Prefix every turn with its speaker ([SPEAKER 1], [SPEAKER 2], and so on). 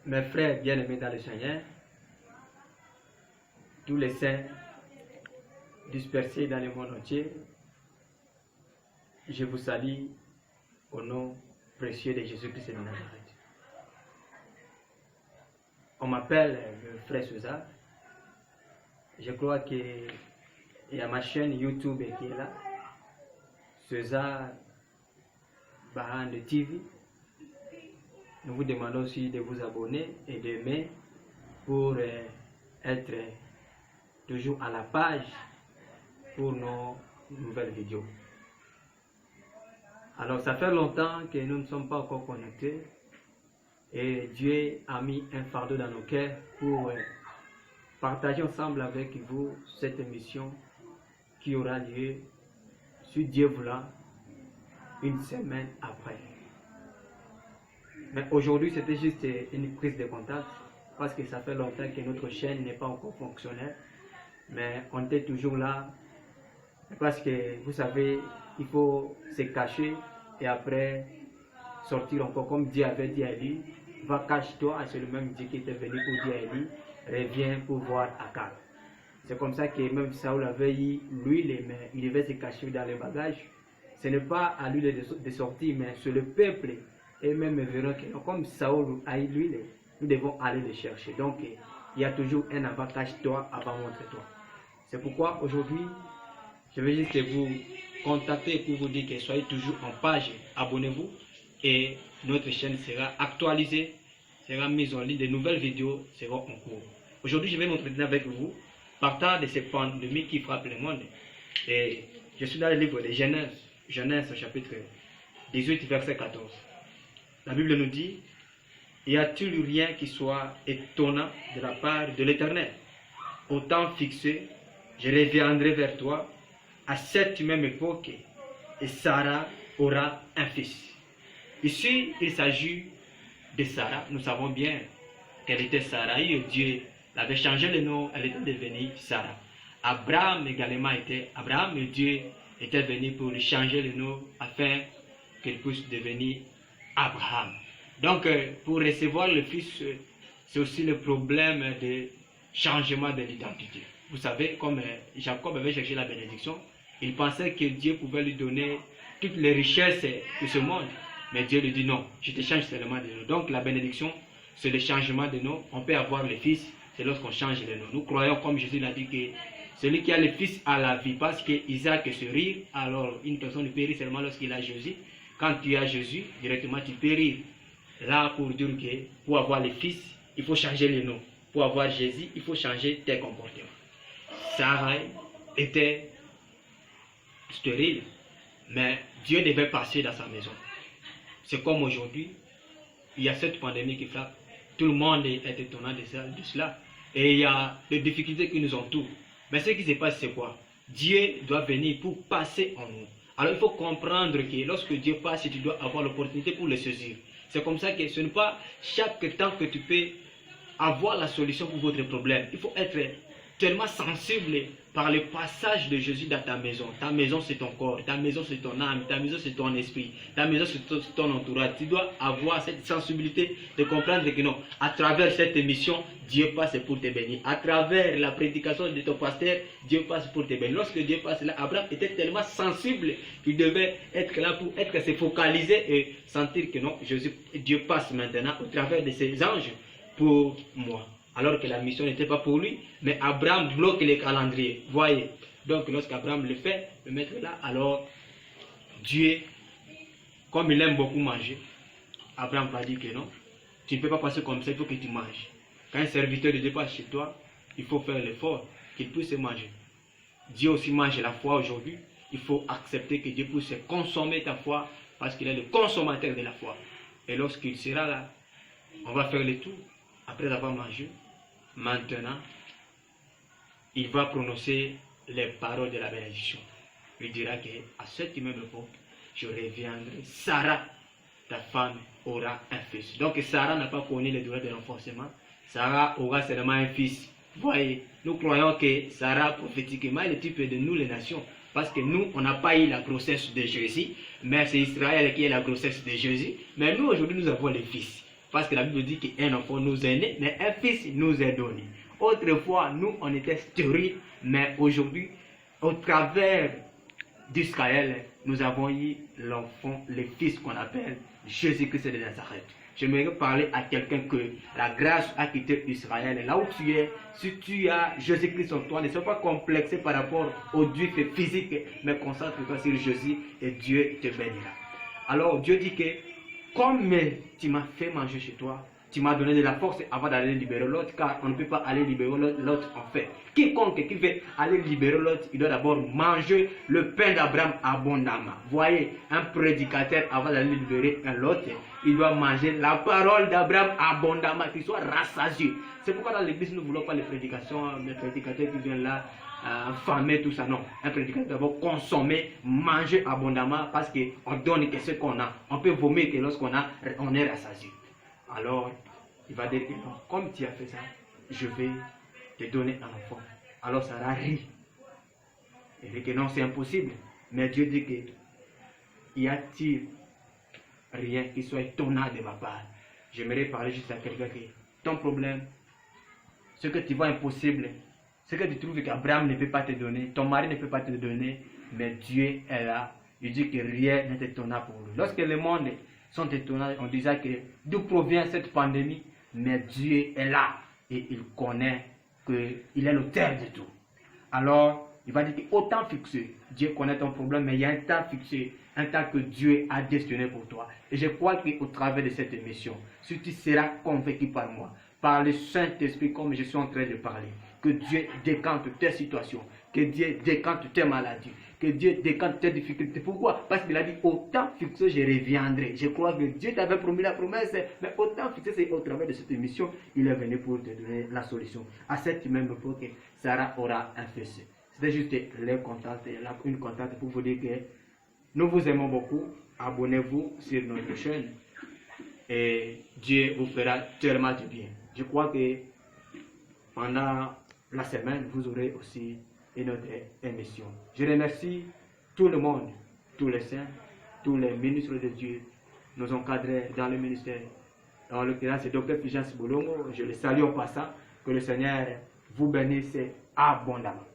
[SPEAKER 1] Mes frères bien-aimés dans le Seigneur, tous les saints dispersés dans le monde entier, je vous salue au nom précieux de Jésus-Christ de Nazareth. On m'appelle le frère César. Je crois qu'il y a ma chaîne YouTube qui est là, César Bahand TV. Nous vous demandons aussi de vous abonner et d'aimer pour être toujours à la page pour nos nouvelles vidéos. Alors ça fait longtemps que nous ne sommes pas encore connectés et Dieu a mis un fardeau dans nos cœurs pour partager ensemble avec vous cette émission qui aura lieu, si Dieu voulant, une semaine après. Mais aujourd'hui, c'était juste une prise de contact parce que ça fait longtemps que notre chaîne n'est pas encore fonctionnelle. Mais on était toujours là parce que, vous savez, il faut se cacher et après sortir encore comme Dieu avait dit à Élie. Va, cache-toi, c'est le même Dieu qui était venu pour dire à Élie, reviens pour voir Akab. C'est comme ça que même Saoul avait eu l'huile, mais il devait se cacher dans les bagages. Ce n'est pas à lui de sortir, mais c'est le peuple. Et même verront que comme Saoul a eu l'huile, nous devons aller le chercher. Donc, il y a toujours un avant, cache-toi, avant, montre-toi. C'est pourquoi aujourd'hui, je vais juste vous contacter pour vous dire que soyez toujours en page, abonnez-vous et notre chaîne sera actualisée, sera mise en ligne, de nouvelles vidéos seront en cours. Aujourd'hui, je vais m'entretenir avec vous, partant de ces pandémies qui frappent le monde. Et je suis dans le livre de Genèse, Genèse chapitre 18, verset 14. La Bible nous dit, y a-t-il rien qui soit étonnant de la part de l'Éternel? Au temps fixé, je reviendrai vers toi à cette même époque et Sarah aura un fils. Ici, il s'agit de Sarah. Nous savons bien qu'elle était Sarai et Dieu l'avait changé le nom, elle était devenue Sarah. Abraham également était Abraham et Dieu était venu pour lui changer le nom afin qu'il puisse devenir Abraham. Donc, pour recevoir le fils, c'est aussi le problème de changement de l'identité. Vous savez, comme Jacob avait cherché la bénédiction, il pensait que Dieu pouvait lui donner toutes les richesses de ce monde. Mais Dieu lui dit non, je te change seulement de nom. Donc la bénédiction, c'est le changement de nom. On peut avoir le fils, c'est lorsqu'on change de nom. Nous croyons, comme Jésus l'a dit, que celui qui a le fils a la vie. Parce que Isaac se rire, alors une personne périt seulement lorsqu'il a Jésus. Quand tu as Jésus, directement tu peux rire. Là, pour dire que pour avoir le fils, il faut changer le nom. Pour avoir Jésus, il faut changer tes comportements. Sarah était stérile, mais Dieu devait passer dans sa maison. C'est comme aujourd'hui, il y a cette pandémie qui frappe. Tout le monde est étonnant de cela. Et il y a des difficultés qui nous entourent. Mais ce qui se passe, c'est quoi? Dieu doit venir pour passer en nous. Alors il faut comprendre que lorsque Dieu passe, tu dois avoir l'opportunité pour le saisir. C'est comme ça que ce n'est pas chaque temps que tu peux avoir la solution pour votre problème. Il faut être tellement sensible par le passage de Jésus dans ta maison. Ta maison, c'est ton corps. Ta maison, c'est ton âme. Ta maison, c'est ton esprit. Ta maison, c'est ton entourage. Tu dois avoir cette sensibilité de comprendre que non, à travers cette émission, Dieu passe pour te bénir. À travers la prédication de ton pasteur, Dieu passe pour te bénir. Lorsque Dieu passe là, Abraham était tellement sensible qu'il devait être là pour se focaliser et sentir que non, Dieu passe maintenant au travers de ses anges pour moi. Alors que la mission n'était pas pour lui, mais Abraham bloque les calendriers. Voyez. Donc lorsqu'Abraham le fait, le mettre là, alors Dieu, comme il aime beaucoup manger, Abraham va dire que non, tu ne peux pas passer comme ça, il faut que tu manges. Quand un serviteur de Dieu passe chez toi, il faut faire l'effort qu'il puisse manger. Dieu aussi mange la foi aujourd'hui. Il faut accepter que Dieu puisse consommer ta foi parce qu'il est le consommateur de la foi. Et lorsqu'il sera là, on va faire le tour. Après avoir mangé, maintenant, il va prononcer les paroles de la bénédiction. Il dira qu'à cette même époque, je reviendrai. Sarah, ta femme, aura un fils. Donc Sarah n'a pas connu les douleurs de l'enforcement. Sarah aura seulement un fils. Voyez, nous croyons que Sarah, prophétiquement, est le type de nous les nations. Parce que nous, on n'a pas eu la grossesse de Jésus, mais c'est Israël qui a la grossesse de Jésus. Mais nous, aujourd'hui, nous avons les fils. Parce que la Bible dit qu'un enfant nous est né, mais un fils nous est donné. Autrefois, nous, on était stériles, mais aujourd'hui, au travers d'Israël, nous avons eu l'enfant, le fils qu'on appelle Jésus-Christ de Nazareth. J'aimerais parler à quelqu'un que la grâce a quitté Israël. Là où tu es, si tu as Jésus-Christ en toi, ne sois pas complexé par rapport au Dieu physique, mais concentre-toi sur Jésus et Dieu te bénira. Alors Dieu dit que comme tu m'as fait manger chez toi, tu m'as donné de la force avant d'aller libérer l'autre, car on ne peut pas aller libérer l'autre en fait. Quiconque qui veut aller libérer l'autre, il doit d'abord manger le pain d'Abraham abondamment. Voyez, un prédicateur, avant d'aller libérer l'autre, il doit manger la parole d'Abraham abondamment, qu'il soit rassasié. C'est pourquoi dans l'église, nous ne voulons pas les prédicateurs qui viennent là, famer tout ça. Non, un prédicateur d'abord consommer, manger abondamment, parce qu'on donne que ce qu'on a. On peut vomir que lorsqu'on on est rassasié. Alors, il va dire que non, comme tu as fait ça, je vais te donner un enfant. Alors Sarah rit. Il dit que non, c'est impossible. Mais Dieu dit que y a-t-il rien qui soit étonnant de ma part? J'aimerais parler juste à quelqu'un qui, ton problème, ce que tu vois impossible, ce que tu trouves qu'Abraham ne peut pas te donner, ton mari ne peut pas te donner, mais Dieu est là. Il dit que rien n'est étonnant pour lui. Lorsque le monde sont étonnants, on disait que d'où provient cette pandémie, mais Dieu est là et il connaît qu'il est l'auteur de tout. Alors, il va dire qu'au temps fixé, Dieu connaît ton problème, mais il y a un temps fixé, un temps que Dieu a destiné pour toi. Et je crois qu'au travers de cette émission, si tu seras convaincu par moi, par le Saint-Esprit, comme je suis en train de parler, que Dieu décante tes situations, que Dieu décante tes maladies, que Dieu décante tes difficultés. Pourquoi? Parce qu'il a dit, au temps fixé, je reviendrai. Je crois que Dieu t'avait promis la promesse, mais au temps fixé, c'est au travers de cette émission, il est venu pour te donner la solution. À cette même époque, Sarah aura un fils. C'était juste une contente pour vous dire que nous vous aimons beaucoup. Abonnez-vous sur notre chaîne et Dieu vous fera tellement du bien. Je crois que pendant la semaine, vous aurez aussi une autre émission. Je remercie tout le monde, tous les saints, tous les ministres de Dieu, nos encadrés dans le ministère. En l'occurrence, c'est Dr. Fulgence Bolongo. Je le salue en passant. Que le Seigneur vous bénisse abondamment.